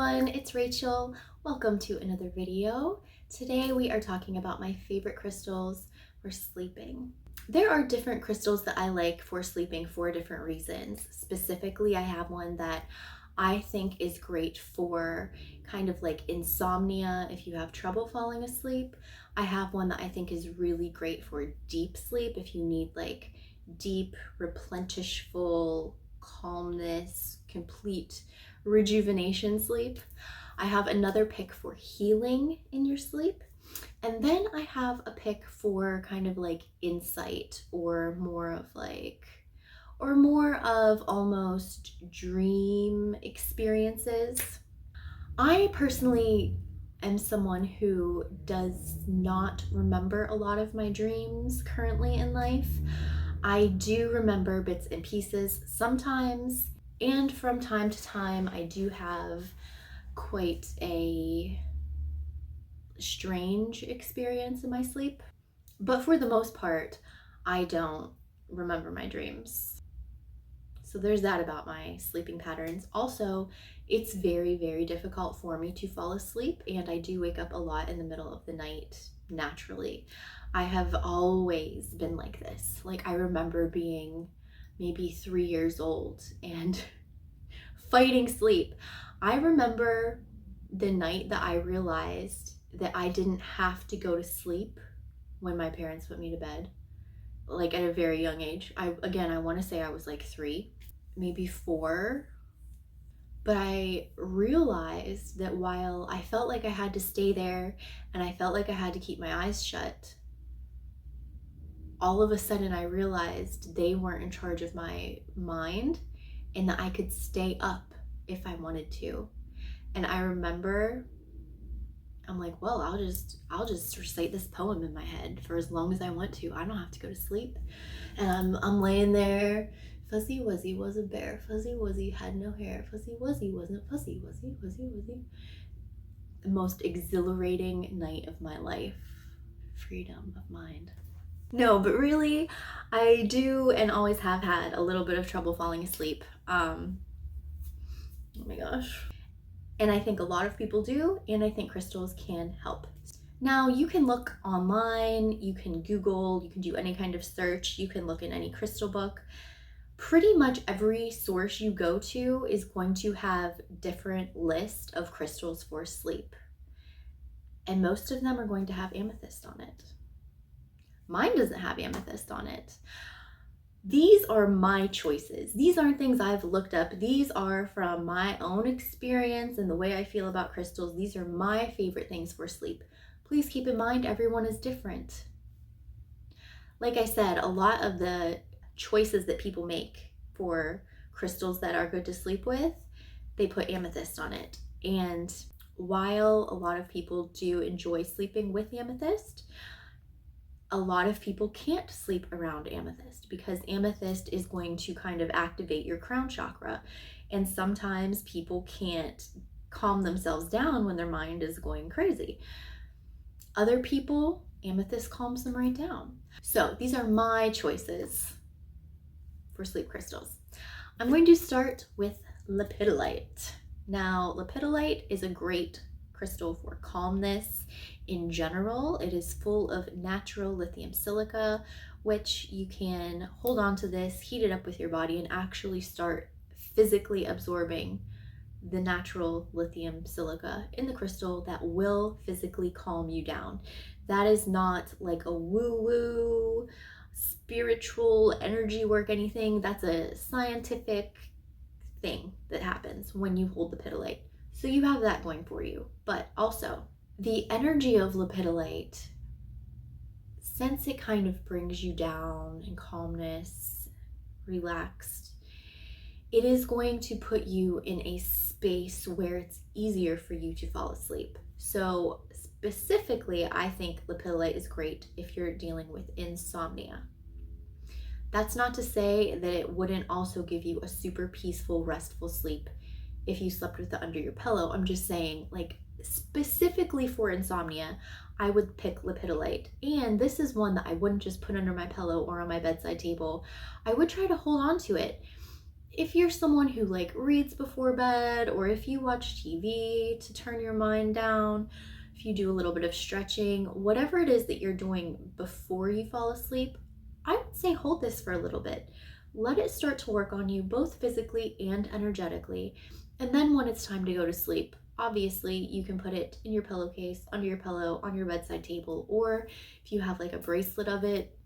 everyone, it's Rachel. Welcome to another video. Today we are talking about my favorite crystals for sleeping. There are different crystals that I like for sleeping for different reasons. Specifically, I have one that I think is great for kind of like insomnia if you have trouble falling asleep. I have one that I think is really great for deep sleep if you need like deep, replenishful calmness, complete rejuvenation sleep. I have another pick for healing in your sleep. And then I have a pick for kind of like insight or more of almost dream experiences. I personally am someone who does not remember a lot of my dreams currently in life. I do remember bits and pieces sometimes, and from time to time I do have quite a strange experience in my sleep. But for the most part, I don't remember my dreams. So there's that about my sleeping patterns. Also, it's very, very difficult for me to fall asleep, and I do wake up a lot in the middle of the night naturally. I have always been like this. Like, I remember being maybe 3 years old and fighting sleep. I remember the night that I realized that I didn't have to go to sleep when my parents put me to bed, like at a very young age. I want to say I was like 3, maybe 4. But I realized that while I felt like I had to stay there and I felt like I had to keep my eyes shut, all of a sudden I realized they weren't in charge of my mind and that I could stay up if I wanted to. And I remember I'm like, well, I'll just recite this poem in my head for as long as I want to. I don't have to go to sleep. And I'm laying there. Fuzzy Wuzzy was a bear. Fuzzy Wuzzy had no hair. Fuzzy Wuzzy wasn't fuzzy. Wuzzy. The most exhilarating night of my life. Freedom of mind. No, but really, I do and always have had a little bit of trouble falling asleep. Oh my gosh. And I think a lot of people do, and I think crystals can help. Now, you can look online, you can Google, you can do any kind of search, you can look in any crystal book. Pretty much every source you go to is going to have different list of crystals for sleep. And most of them are going to have amethyst on it. Mine doesn't have amethyst on it. These are my choices. These aren't things I've looked up. These are from my own experience and the way I feel about crystals. These are my favorite things for sleep. Please keep in mind, everyone is different. Like I said, a lot of the choices that people make for crystals that are good to sleep with, they put amethyst on it. And while a lot of people do enjoy sleeping with amethyst, a lot of people can't sleep around amethyst because amethyst is going to kind of activate your crown chakra. And sometimes people can't calm themselves down when their mind is going crazy. Other people, amethyst calms them right down. So these are my choices for sleep crystals. I'm going to start with lepidolite. Now, lepidolite is a great crystal for calmness in general. It is full of natural lithium silica, which you can hold on to this, heat it up with your body, and actually start physically absorbing the natural lithium silica in the crystal that will physically calm you down. That is not like a woo-woo, spiritual energy work, anything. That's a scientific thing that happens when you hold lepidolite. So you have that going for you. But also, the energy of lepidolite, since it kind of brings you down in calmness, relaxed, it is going to put you in a space where it's easier for you to fall asleep. So specifically, I think lepidolite is great if you're dealing with insomnia. That's not to say that it wouldn't also give you a super peaceful, restful sleep if you slept with it under your pillow. I'm just saying, like, specifically for insomnia, I would pick lepidolite. And this is one that I wouldn't just put under my pillow or on my bedside table. I would try to hold on to it. if you're someone who like reads before bed, or if you watch TV to turn your mind down, if you do a little bit of stretching, whatever it is that you're doing before you fall asleep, I would say hold this for a little bit. Let it start to work on you both physically and energetically. And then when it's time to go to sleep, obviously you can put it in your pillowcase, under your pillow, on your bedside table, or if you have like a bracelet of it,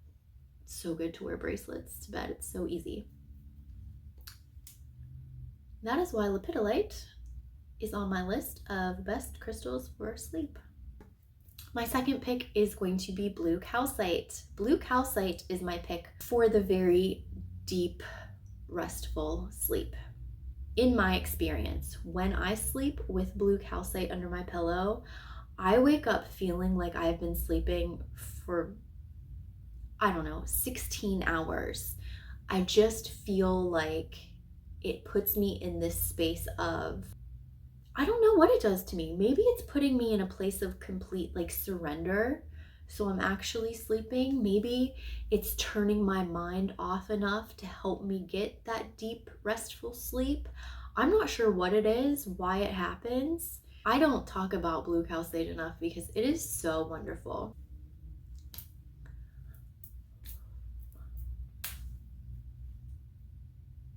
it's so good to wear bracelets to bed. It's so easy. That is why lepidolite is on my list of best crystals for sleep. My second pick is going to be blue calcite. Blue calcite is my pick for the very deep, restful sleep. In my experience, when I sleep with blue calcite under my pillow, I wake up feeling like I've been sleeping for, I don't know, 16 hours. I just feel like it puts me in this space of, I don't know what it does to me. Maybe it's putting me in a place of complete like surrender. So I'm actually sleeping. Maybe it's turning my mind off enough to help me get that deep, restful sleep. I'm not sure what it is, why it happens. I don't talk about blue calcite enough because it is so wonderful.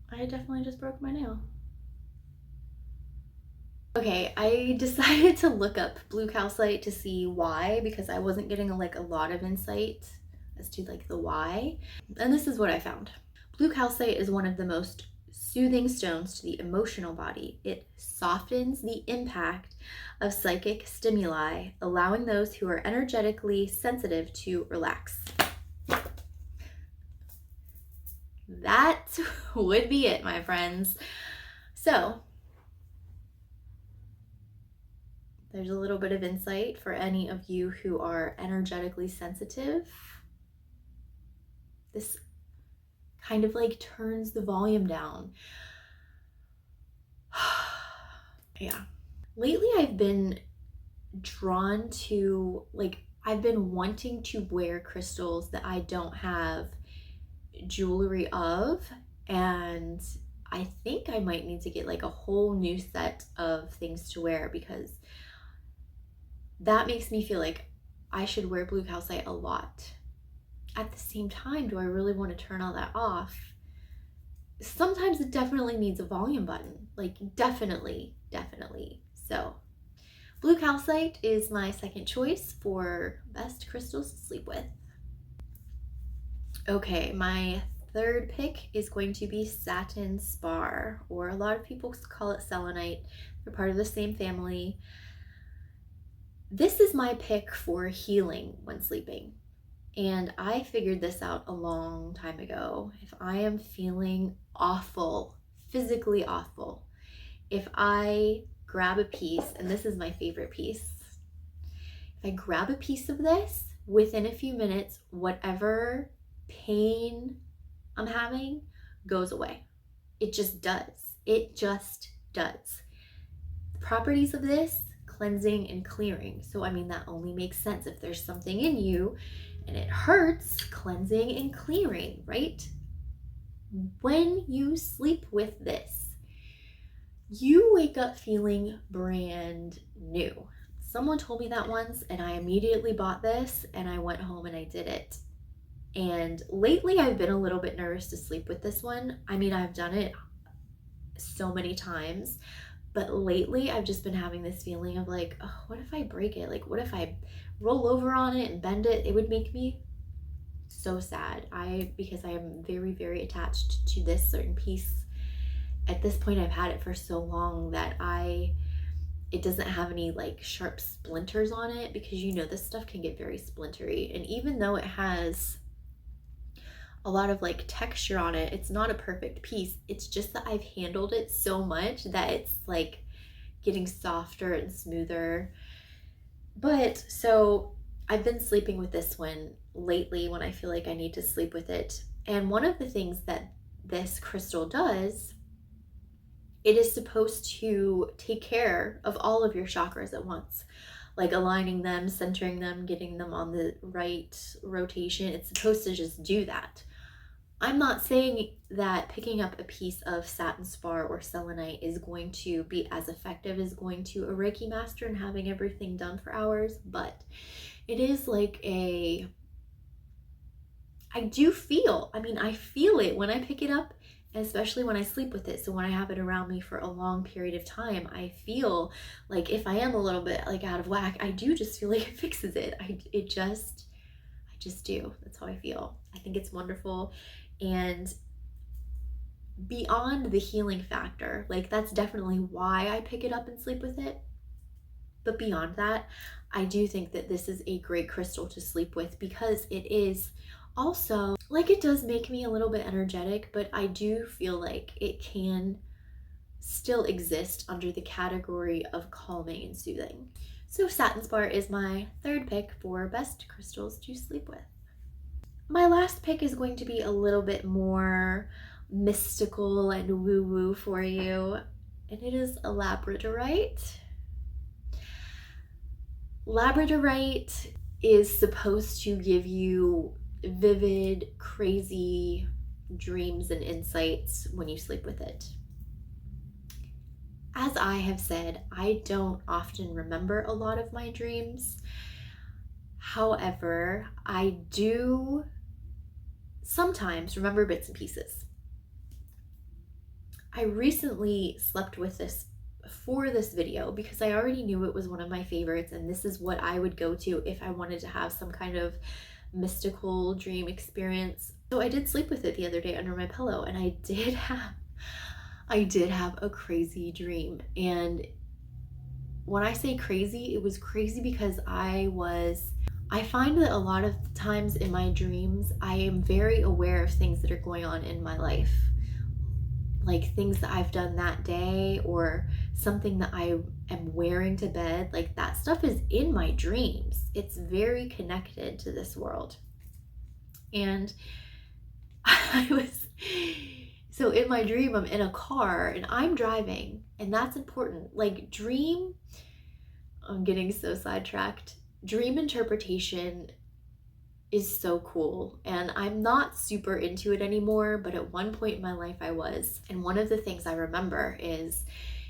I definitely just broke my nail. Okay, I decided to look up blue calcite to see why, because I wasn't getting like a lot of insight as to like the why. And this is what I found. Blue calcite is one of the most soothing stones to the emotional body. It softens the impact of psychic stimuli, allowing those who are energetically sensitive to relax. That would be it, my friends. So there's a little bit of insight for any of you who are energetically sensitive. This kind of like turns the volume down. Yeah. Lately I've been drawn to, like, I've been wanting to wear crystals that I don't have jewelry of, and I think I might need to get like a whole new set of things to wear, because that makes me feel like I should wear blue calcite a lot. At the same time, do I really want to turn all that off? Sometimes it definitely needs a volume button, like definitely. So blue calcite is my second choice for best crystals to sleep with. Okay, my third pick is going to be satin spar, or a lot of people call it selenite. They're part of the same family. This is my pick for healing when sleeping. And I figured this out a long time ago. If I am feeling awful, physically awful, if I grab a piece, and this is my favorite piece, if I grab a piece of this, within a few minutes, whatever pain I'm having goes away. It just does. It just does. The properties of this, cleansing and clearing. So I mean, that only makes sense if there's something in you and it hurts, cleansing and clearing, right? When you sleep with this, you wake up feeling brand new. Someone told me that once, and I immediately bought this, and I went home and I did it. And lately I've been a little bit nervous to sleep with this one. I mean, I've done it so many times, but lately I've just been having this feeling of like, oh, what if I break it? Like, what if I roll over on it and bend it? It would make me so sad. Because I am very, very attached to this certain piece. At this point, I've had it for so long that it doesn't have any like sharp splinters on it, because you know this stuff can get very splintery. And even though it has a lot of like texture on it, it's not a perfect piece. It's just that I've handled it so much that it's like getting softer and smoother. But so I've been sleeping with this one lately when I feel like I need to sleep with it. And one of the things that this crystal does, it is supposed to take care of all of your chakras at once, like aligning them, centering them, getting them on the right rotation. It's supposed to just do that. I'm not saying that picking up a piece of satin spar or selenite is going to be as effective as going to a Reiki master and having everything done for hours, but it is like I do feel, I feel it when I pick it up, especially when I sleep with it. So when I have it around me for a long period of time, I feel like if I am a little bit like out of whack, I do just feel like it fixes it. I just do. That's how I feel. I think it's wonderful. And beyond the healing factor, like that's definitely why I pick it up and sleep with it. But beyond that, I do think that this is a great crystal to sleep with because it is also, like, it does make me a little bit energetic, but I do feel like it can still exist under the category of calming and soothing. So satin spar is my third pick for best crystals to sleep with. My last pick is going to be a little bit more mystical and woo-woo for you, and it is a labradorite. Labradorite is supposed to give you vivid, crazy dreams and insights when you sleep with it. As I have said, I don't often remember a lot of my dreams. However, I do sometimes remember bits and pieces. I recently slept with this for this video because I already knew it was one of my favorites, and this is what I would go to if I wanted to have some kind of mystical dream experience. So I did sleep with it the other day under my pillow, and I did have a crazy dream. And when I say crazy, it was crazy because I find that a lot of times in my dreams, I am very aware of things that are going on in my life. Like things that I've done that day or something that I am wearing to bed, like that stuff is in my dreams. It's very connected to this world. And so in my dream, I'm in a car and I'm driving, and that's important. Like I'm getting so sidetracked. Dream interpretation is so cool, and I'm not super into it anymore, but at one point in my life I was. And one of the things I remember is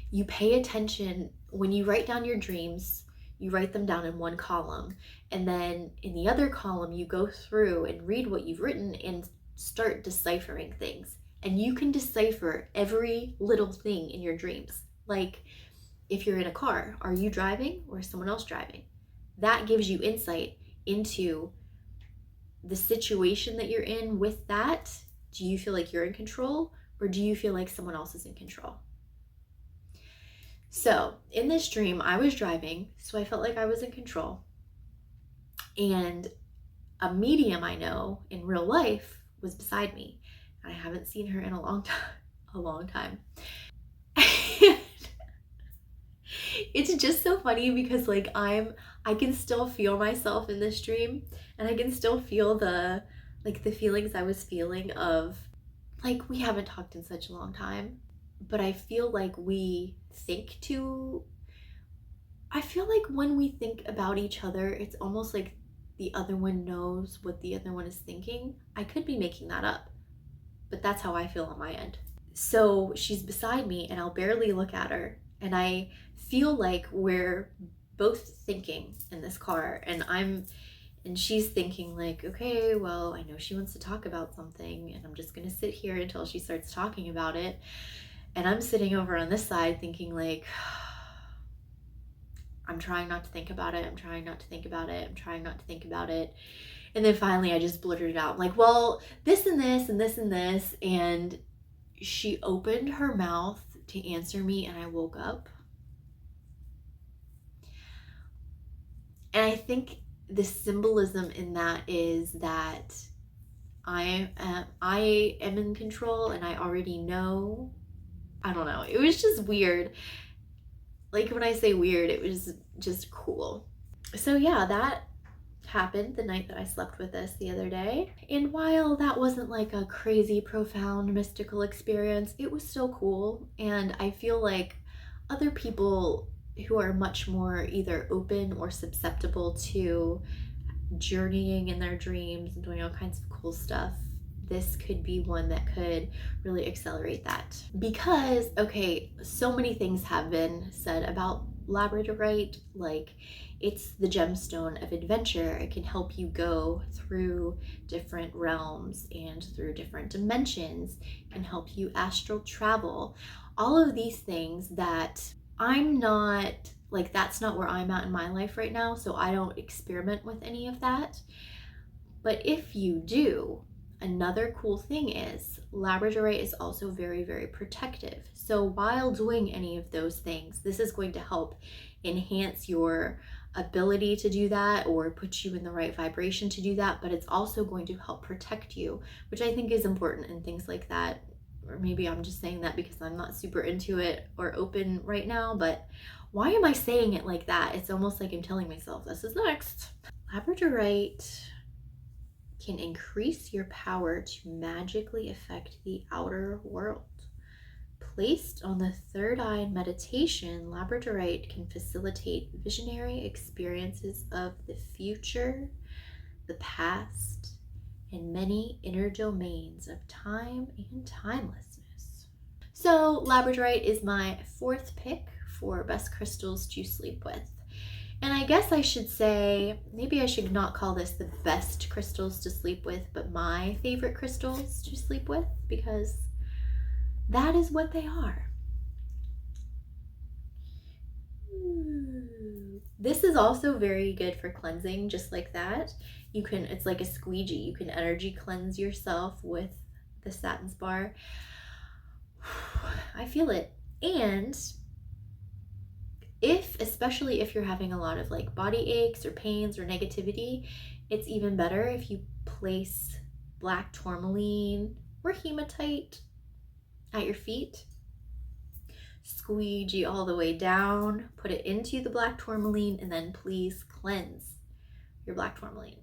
you pay attention when you write down your dreams. You write them down in one column, and then in the other column you go through and read what you've written and start deciphering things. And you can decipher every little thing in your dreams. Like if you're in a car, are you driving or is someone else driving? That gives you insight into the situation that you're in with that. Do you feel like you're in control, or do you feel like someone else is in control? So in this dream, I was driving, so I felt like I was in control. And a medium I know in real life was beside me. I haven't seen her in a long time. It's just so funny because like I can still feel myself in this dream, and I can still feel the feelings I was feeling of, like, we haven't talked in such a long time, but I feel like I feel like when we think about each other, it's almost like the other one knows what the other one is thinking. I could be making that up, but that's how I feel on my end. So she's beside me and I'll barely look at her, and I feel like we're both thinking in this car, and she's thinking like, okay, well, I know she wants to talk about something, and I'm just gonna sit here until she starts talking about it. And I'm sitting over on this side thinking like, I'm trying not to think about it. I'm trying not to think about it. I'm trying not to think about it. And then finally I just blurted it out. I'm like, well, this and this and this and this. And she opened her mouth to answer me, and I woke up. And I think the symbolism in that is that I am in control, and I already know. I don't know. It was just weird. Like when I say weird, it was just cool. So yeah, that happened the night that I slept with this the other day. And while that wasn't like a crazy, profound, mystical experience, it was still cool. And I feel like other people who are much more either open or susceptible to journeying in their dreams and doing all kinds of cool stuff this could be one that could really accelerate that. Because, okay, so many things have been said about labradorite, like it's the gemstone of adventure. It can help you go through different realms and through different dimensions. It can help you astral travel. All of these things that I'm not, like, that's not where I'm at in my life right now, so I don't experiment with any of that. But if you do, another cool thing is labradorite is also very, very protective. So while doing any of those things, this is going to help enhance your ability to do that or put you in the right vibration to do that, but it's also going to help protect you, which I think is important in things like that. Or maybe I'm just saying that because I'm not super into it or open right now, but why am I saying it like that? It's almost like I'm telling myself this is next. Labradorite can increase your power to magically affect the outer world. Placed on the third eye in meditation, labradorite can facilitate visionary experiences of the future, the past, and many inner domains of time and timelessness. So labradorite is my fourth pick for best crystals to sleep with. And I guess I should say, maybe I should not call this the best crystals to sleep with, but my favorite crystals to sleep with, because that is what they are. This is also very good for cleansing, just like that. You can, it's like a squeegee. You can energy cleanse yourself with the satin spar. I feel it. And especially if you're having a lot of like body aches or pains or negativity, it's even better if you place black tourmaline or hematite at your feet, squeegee all the way down, put it into the black tourmaline, and then please cleanse your black tourmaline.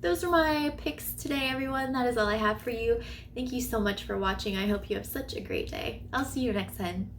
Those are my picks today, everyone. That is all I have for you. Thank you so much for watching. I hope you have such a great day. I'll see you next time.